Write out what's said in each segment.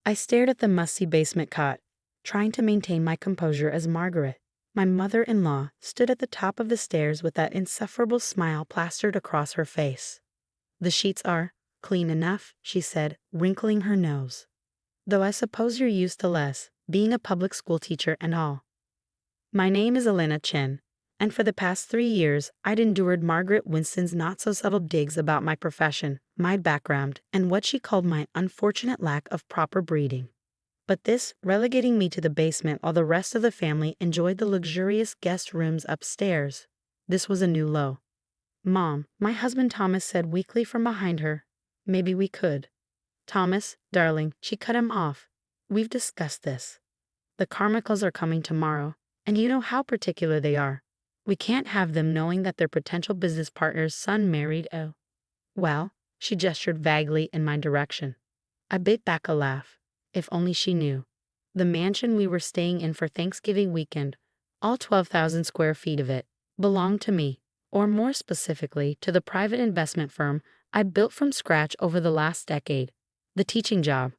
I stared at the musty basement cot, trying to maintain my composure as Margaret, my mother-in-law, stood at the top of the stairs with that insufferable smile plastered across her face. "The sheets are clean enough," she said, wrinkling her nose. "Though I suppose you're used to less, being a public school teacher and all." My name is Elena Chen, and for the past 3 years I'd endured Margaret Winston's not-so-subtle digs about my profession, my background, and what she called my unfortunate lack of proper breeding. But this, relegating me to the basement while the rest of the family enjoyed the luxurious guest rooms upstairs, this was a new low. "Mom," my husband Thomas said weakly from behind her, "maybe we could." "Thomas, darling," she cut him off. "We've discussed this. The Carmichaels are coming tomorrow, and you know how particular they are. We can't have them knowing that their potential business partner's son married a—" "Well," she gestured vaguely in my direction. I bit back a laugh. If only she knew. The mansion we were staying in for Thanksgiving weekend, all 12,000 square feet of it, belonged to me, or more specifically, to the private investment firm I built from scratch over the last decade, the teaching job.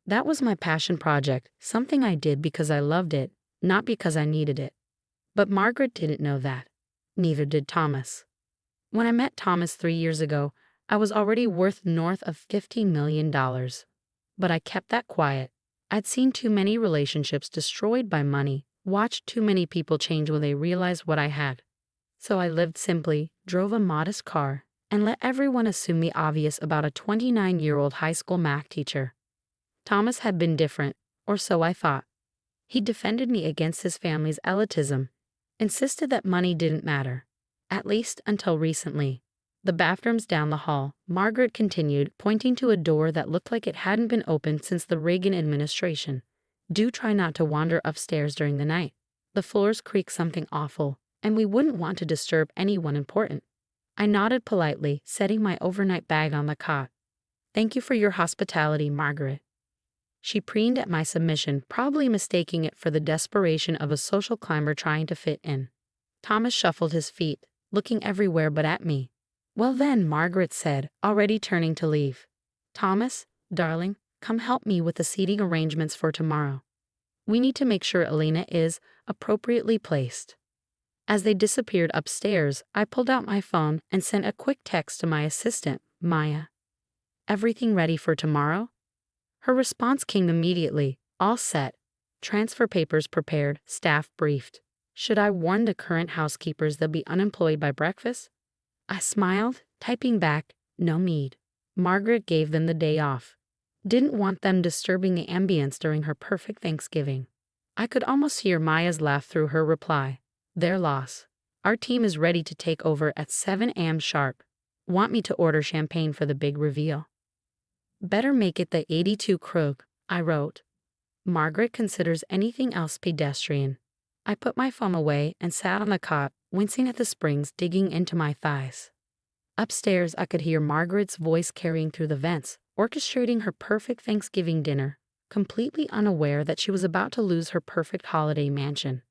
That was my passion project, something I did because I loved it, not because I needed it. But Margaret didn't know that. Neither did Thomas. When I met Thomas 3 years ago, I was already worth north of $50 million. But I kept that quiet. I'd seen too many relationships destroyed by money, watched too many people change when they realized what I had. So I lived simply, drove a modest car, and let everyone assume the obvious about a 29-year-old high school math teacher. Thomas had been different, or so I thought. He defended me against his family's elitism, insisted that money didn't matter, at least until recently. "The bathroom's down the hall," Margaret continued, pointing to a door that looked like it hadn't been opened since the Reagan administration. "Do try not to wander upstairs during the night. The floors creak something awful, and we wouldn't want to disturb anyone important." I nodded politely, setting my overnight bag on the cot. "Thank you for your hospitality, Margaret." She preened at my submission, probably mistaking it for the desperation of a social climber trying to fit in. Thomas shuffled his feet, looking everywhere but at me. "Well then," Margaret said, already turning to leave. "Thomas, darling, come help me with the seating arrangements for tomorrow. We need to make sure Elena is appropriately placed." As they disappeared upstairs, I pulled out my phone and sent a quick text to my assistant, Maya. "Everything ready for tomorrow?" Her response came immediately, "All set. Transfer papers prepared, staff briefed. Should I warn the current housekeepers they'll be unemployed by breakfast?" I smiled, typing back, "No need." Margaret gave them the day off. Didn't want them disturbing the ambience during her perfect Thanksgiving. I could almost hear Maya's laugh through her reply. "Their loss. Our team is ready to take over at 7 a.m. sharp. Want me to order champagne for the big reveal?" "Better make it the 82 Krug," I wrote. Margaret considers anything else pedestrian. I put my phone away and sat on the cot, wincing at the springs digging into my thighs. Upstairs, I could hear Margaret's voice carrying through the vents, orchestrating her perfect Thanksgiving dinner, completely unaware that she was about to lose her perfect holiday mansion.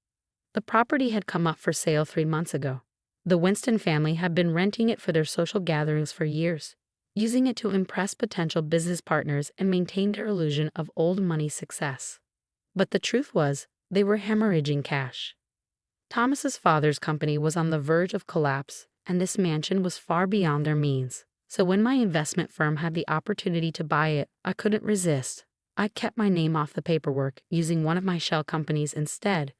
The property had come up for sale 3 months ago. The Winston family had been renting it for their social gatherings for years, using it to impress potential business partners and maintain their illusion of old money success. But the truth was, they were hemorrhaging cash. Thomas's father's company was on the verge of collapse, and this mansion was far beyond their means. So when my investment firm had the opportunity to buy it, I couldn't resist. I kept my name off the paperwork, using one of my shell companies instead.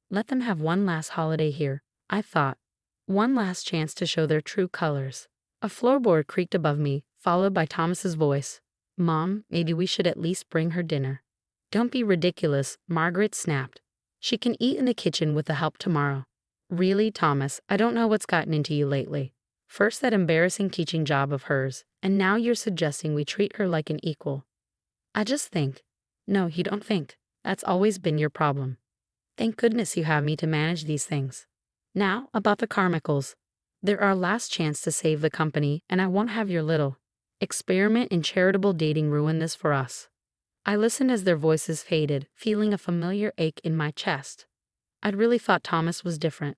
Let them have one last holiday here, I thought. One last chance to show their true colors. A floorboard creaked above me, followed by Thomas's voice. "Mom, maybe we should at least bring her dinner." "Don't be ridiculous," Margaret snapped. "She can eat in the kitchen with the help tomorrow." "Really, Thomas, I don't know what's gotten into you lately. First that embarrassing teaching job of hers, and now you're suggesting we treat her like an equal." "I just think." "No, you don't think. That's always been your problem. Thank goodness you have me to manage these things. Now, about the Carmichaels. They're our last chance to save the company, and I won't have your little experiment in charitable dating ruin this for us." I listened as their voices faded, feeling a familiar ache in my chest. I'd really thought Thomas was different.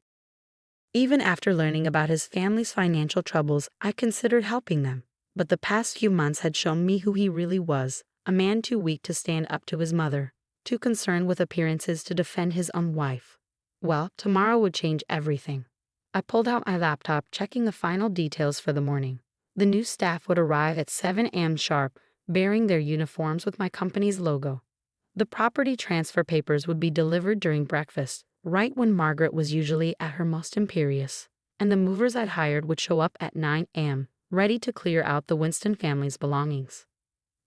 Even after learning about his family's financial troubles, I considered helping them. But the past few months had shown me who he really was, a man too weak to stand up to his mother, too concerned with appearances to defend his own wife. Well, tomorrow would change everything. I pulled out my laptop, checking the final details for the morning. The new staff would arrive at 7 a.m. sharp, bearing their uniforms with my company's logo. The property transfer papers would be delivered during breakfast, right when Margaret was usually at her most imperious, and the movers I'd hired would show up at 9 a.m., ready to clear out the Winston family's belongings.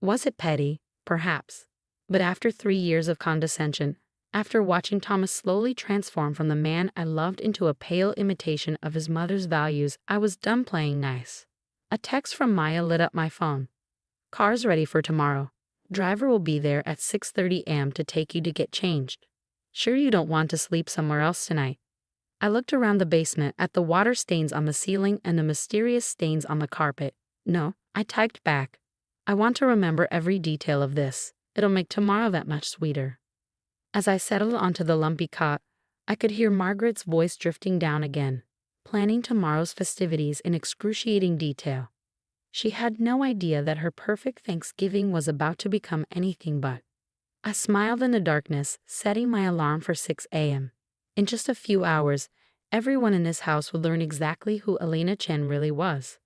Was it petty? Perhaps. But after 3 years of condescension, after watching Thomas slowly transform from the man I loved into a pale imitation of his mother's values, I was done playing nice. A text from Maya lit up my phone. "Car's ready for tomorrow. Driver will be there at 6:30 a.m. to take you to get changed. Sure you don't want to sleep somewhere else tonight?" I looked around the basement at the water stains on the ceiling and the mysterious stains on the carpet. "No," I typed back. "I want to remember every detail of this. It'll make tomorrow that much sweeter." As I settled onto the lumpy cot, I could hear Margaret's voice drifting down again, planning tomorrow's festivities in excruciating detail. She had no idea that her perfect Thanksgiving was about to become anything but. I smiled in the darkness, setting my alarm for 6 a.m. In just a few hours, everyone in this house would learn exactly who Elena Chen really was.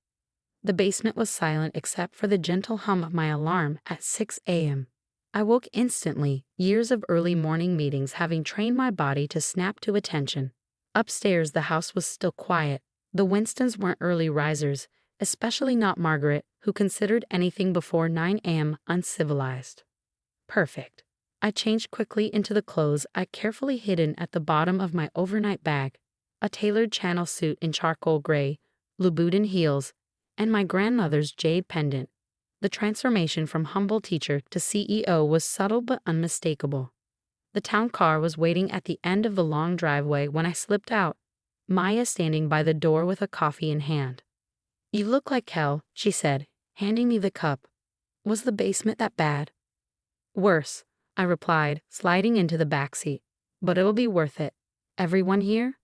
The basement was silent except for the gentle hum of my alarm at 6 a.m. I woke instantly, years of early morning meetings having trained my body to snap to attention. Upstairs, the house was still quiet. The Winstons weren't early risers, especially not Margaret, who considered anything before 9 a.m. uncivilized. Perfect. I changed quickly into the clothes I'd carefully hidden at the bottom of my overnight bag, a tailored Channel suit in charcoal gray, Louboutin heels, and my grandmother's jade pendant. The transformation from humble teacher to CEO was subtle but unmistakable. The town car was waiting at the end of the long driveway when I slipped out, Maya standing by the door with a coffee in hand. "You look like hell," she said, handing me the cup. "Was the basement that bad?" "Worse," I replied, sliding into the back seat. "But it'll be worth it. Everyone here?"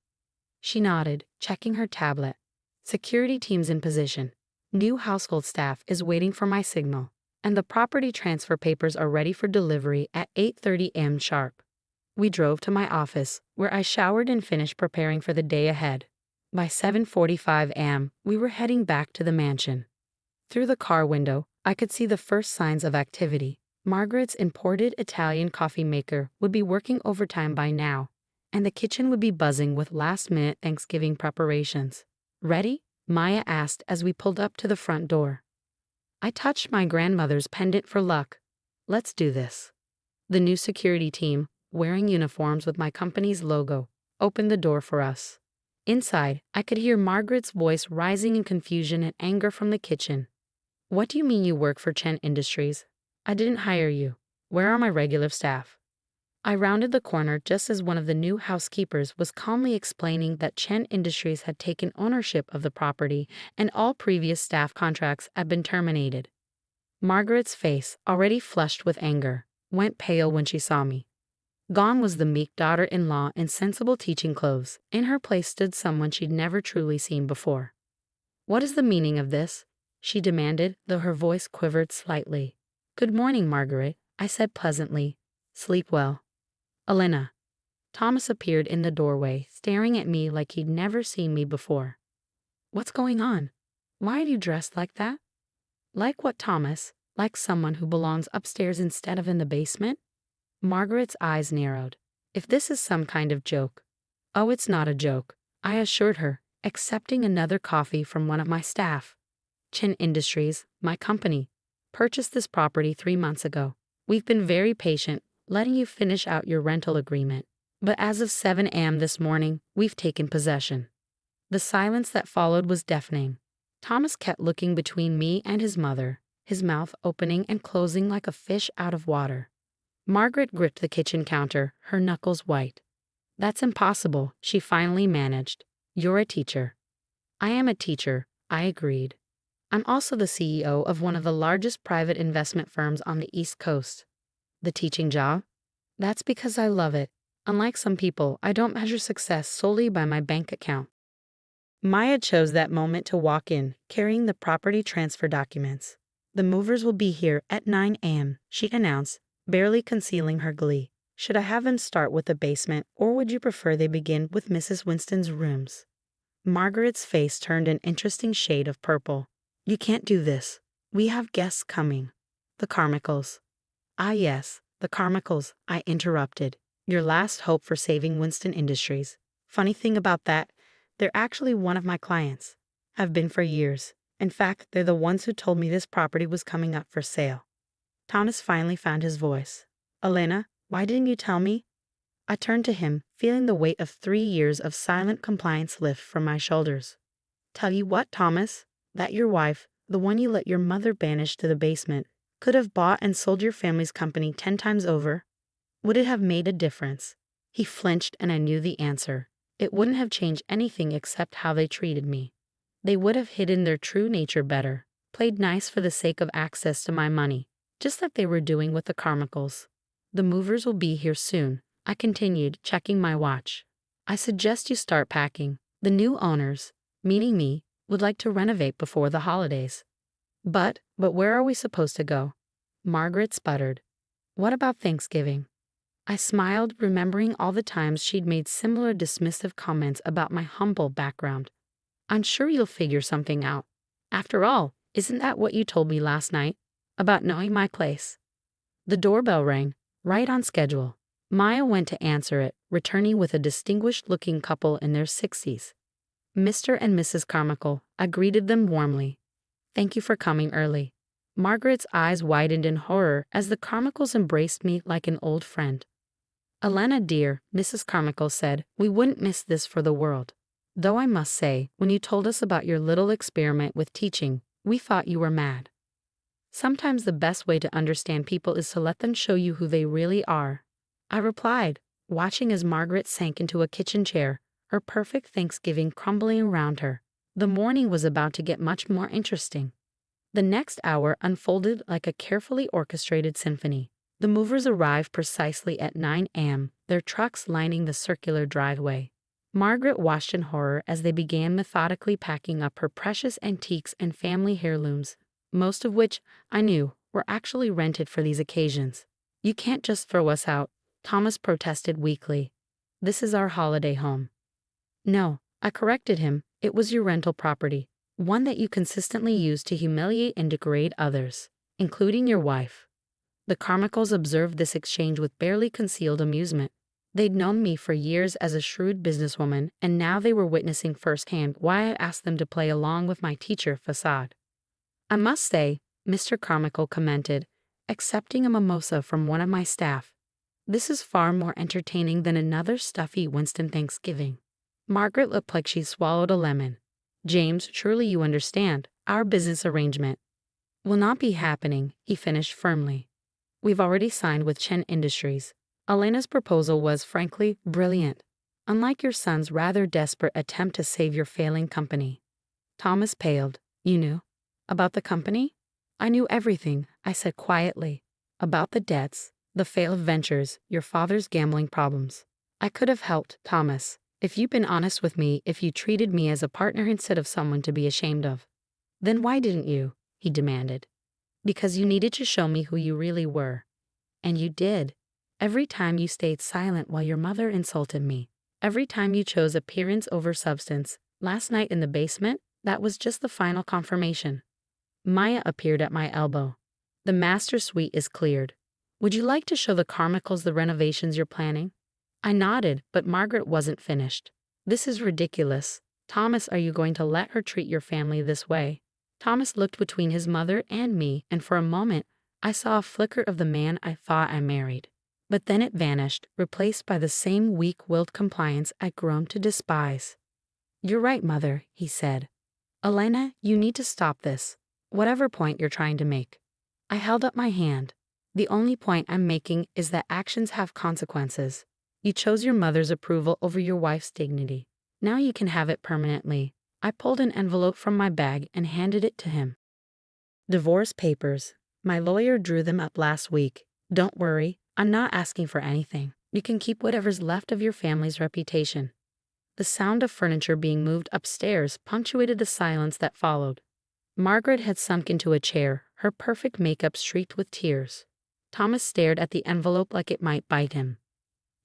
She nodded, checking her tablet. "Security team's in position. New household staff is waiting for my signal, and the property transfer papers are ready for delivery at 8:30 a.m. sharp." We drove to my office, where I showered and finished preparing for the day ahead. By 7:45 a.m., we were heading back to the mansion. Through the car window, I could see the first signs of activity. Margaret's imported Italian coffee maker would be working overtime by now, and the kitchen would be buzzing with last-minute Thanksgiving preparations. "Ready?" Maya asked as we pulled up to the front door. I touched my grandmother's pendant for luck. "Let's do this." The new security team, wearing uniforms with my company's logo, opened the door for us. Inside, I could hear Margaret's voice rising in confusion and anger from the kitchen. "What do you mean you work for Chen Industries? I didn't hire you. Where are my regular staff?" I rounded the corner just as one of the new housekeepers was calmly explaining that Chen Industries had taken ownership of the property and all previous staff contracts had been terminated. Margaret's face, already flushed with anger, went pale when she saw me. Gone was the meek daughter-in-law in sensible teaching clothes. In her place stood someone she'd never truly seen before. "What is the meaning of this?" she demanded, though her voice quivered slightly. "Good morning, Margaret," I said pleasantly. "Sleep well." "Elena." Thomas appeared in the doorway, staring at me like he'd never seen me before. "What's going on? Why are you dressed like that?" "Like what, Thomas? Like someone who belongs upstairs instead of in the basement?" Margaret's eyes narrowed. "If this is some kind of joke." "Oh, it's not a joke," I assured her, accepting another coffee from one of my staff. "Chen Industries, my company, purchased this property 3 months ago. We've been very patient, letting you finish out your rental agreement. But as of 7 a.m. this morning, we've taken possession." The silence that followed was deafening. Thomas kept looking between me and his mother, his mouth opening and closing like a fish out of water. Margaret gripped the kitchen counter, her knuckles white. "That's impossible," she finally managed. "You're a teacher." "I am a teacher," I agreed. "I'm also the CEO of one of the largest private investment firms on the East Coast." "The teaching job?" "That's because I love it. Unlike some people, I don't measure success solely by my bank account." Maya chose that moment to walk in, carrying the property transfer documents. The movers will be here at 9 a.m., she announced, barely concealing her glee. Should I have them start with the basement, or would you prefer they begin with Mrs. Winston's rooms? Margaret's face turned an interesting shade of purple. You can't do this. We have guests coming. The Carmichaels. Ah, yes, the Carmichaels, I interrupted. Your last hope for saving Winston Industries. Funny thing about that, they're actually one of my clients. Have been for years. In fact, they're the ones who told me this property was coming up for sale. Thomas finally found his voice. Elena, why didn't you tell me? I turned to him, feeling the weight of 3 years of silent compliance lift from my shoulders. Tell you what, Thomas, that your wife, the one you let your mother banish to the basement, could have bought and sold your family's company 10 times over? Would it have made a difference? He flinched and I knew the answer. It wouldn't have changed anything except how they treated me. They would have hidden their true nature better, played nice for the sake of access to my money, just like they were doing with the Carmichaels. The movers will be here soon, I continued, checking my watch. I suggest you start packing. The new owners, meaning me, would like to renovate before the holidays. But where are we supposed to go? Margaret sputtered. What about Thanksgiving? I smiled, remembering all the times she'd made similar dismissive comments about my humble background. I'm sure you'll figure something out. After all, isn't that what you told me last night? About knowing my place? The doorbell rang, right on schedule. Maya went to answer it, returning with a distinguished-looking couple in their 60s. Mr. and Mrs. Carmichael, I greeted them warmly. Thank you for coming early. Margaret's eyes widened in horror as the Carmichaels embraced me like an old friend. Elena dear, Mrs. Carmichael said, we wouldn't miss this for the world. Though I must say, when you told us about your little experiment with teaching, we thought you were mad. Sometimes the best way to understand people is to let them show you who they really are, I replied, watching as Margaret sank into a kitchen chair, her perfect Thanksgiving crumbling around her. The morning was about to get much more interesting. The next hour unfolded like a carefully orchestrated symphony. The movers arrived precisely at 9 a.m., their trucks lining the circular driveway. Margaret watched in horror as they began methodically packing up her precious antiques and family heirlooms, most of which, I knew, were actually rented for these occasions. You can't just throw us out, Thomas protested weakly. This is our holiday home. No, I corrected him, it was your rental property, one that you consistently used to humiliate and degrade others, including your wife. The Carmichaels observed this exchange with barely concealed amusement. They'd known me for years as a shrewd businesswoman, and now they were witnessing firsthand why I asked them to play along with my teacher facade. I must say, Mr. Carmichael commented, accepting a mimosa from one of my staff. This is far more entertaining than another stuffy Winston Thanksgiving. Margaret looked like she swallowed a lemon. James, surely you understand, our business arrangement will not be happening, he finished firmly. We've already signed with Chen Industries. Elena's proposal was, frankly, brilliant, unlike your son's rather desperate attempt to save your failing company. Thomas paled. You knew? About the company? I knew everything, I said quietly. About the debts, the failed ventures, your father's gambling problems. I could have helped, Thomas, if you'd been honest with me, if you treated me as a partner instead of someone to be ashamed of. Then why didn't you? He demanded. Because you needed to show me who you really were. And you did. Every time you stayed silent while your mother insulted me. Every time you chose appearance over substance. Last night in the basement, that was just the final confirmation. Maya appeared at my elbow. The master suite is cleared. Would you like to show the Carmichaels the renovations you're planning? I nodded, but Margaret wasn't finished. This is ridiculous. Thomas, are you going to let her treat your family this way? Thomas looked between his mother and me, and for a moment, I saw a flicker of the man I thought I married. But then it vanished, replaced by the same weak-willed compliance I'd grown to despise. You're right, Mother, he said. Elena, you need to stop this, whatever point you're trying to make. I held up my hand. The only point I'm making is that actions have consequences. You chose your mother's approval over your wife's dignity. Now you can have it permanently. I pulled an envelope from my bag and handed it to him. Divorce papers. My lawyer drew them up last week. Don't worry, I'm not asking for anything. You can keep whatever's left of your family's reputation. The sound of furniture being moved upstairs punctuated the silence that followed. Margaret had sunk into a chair, her perfect makeup streaked with tears. Thomas stared at the envelope like it might bite him.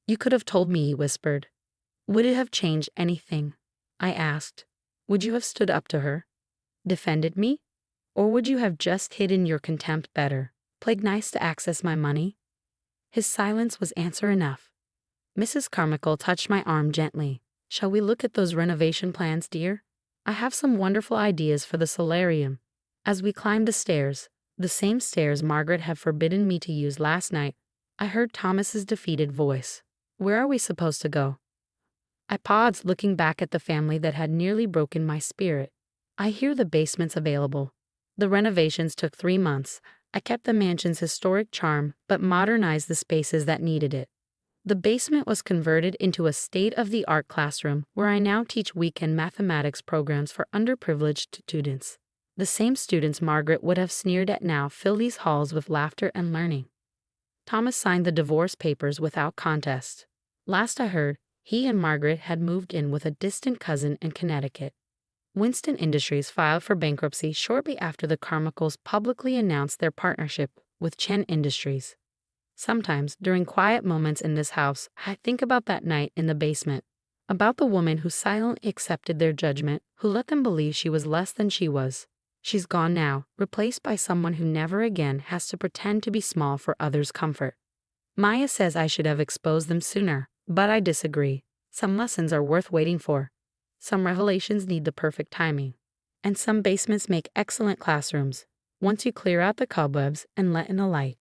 "You could have told me," he whispered. "Would it have changed anything?" I asked. "Would you have stood up to her? Defended me? Or would you have just hidden your contempt better? Played nice to access my money?" His silence was answer enough. Mrs. Carmichael touched my arm gently. "Shall we look at those renovation plans, dear? I have some wonderful ideas for the solarium." As we climbed the stairs, the same stairs Margaret had forbidden me to use last night, I heard Thomas's defeated voice. "Where are we supposed to go?" I paused, looking back at the family that had nearly broken my spirit. "I hear the basement's available." The renovations took 3 months. I kept the mansion's historic charm, but modernized the spaces that needed it. The basement was converted into a state-of-the-art classroom where I now teach weekend mathematics programs for underprivileged students. The same students Margaret would have sneered at now fill these halls with laughter and learning. Thomas signed the divorce papers without contest. Last I heard, he and Margaret had moved in with a distant cousin in Connecticut. Winston Industries filed for bankruptcy shortly after the Carmichaels publicly announced their partnership with Chen Industries. Sometimes, during quiet moments in this house, I think about that night in the basement, about the woman who silently accepted their judgment, who let them believe she was less than she was. She's gone now, replaced by someone who never again has to pretend to be small for others' comfort. Maya says I should have exposed them sooner, but I disagree. Some lessons are worth waiting for. Some revelations need the perfect timing. And some basements make excellent classrooms, once you clear out the cobwebs and let in the light.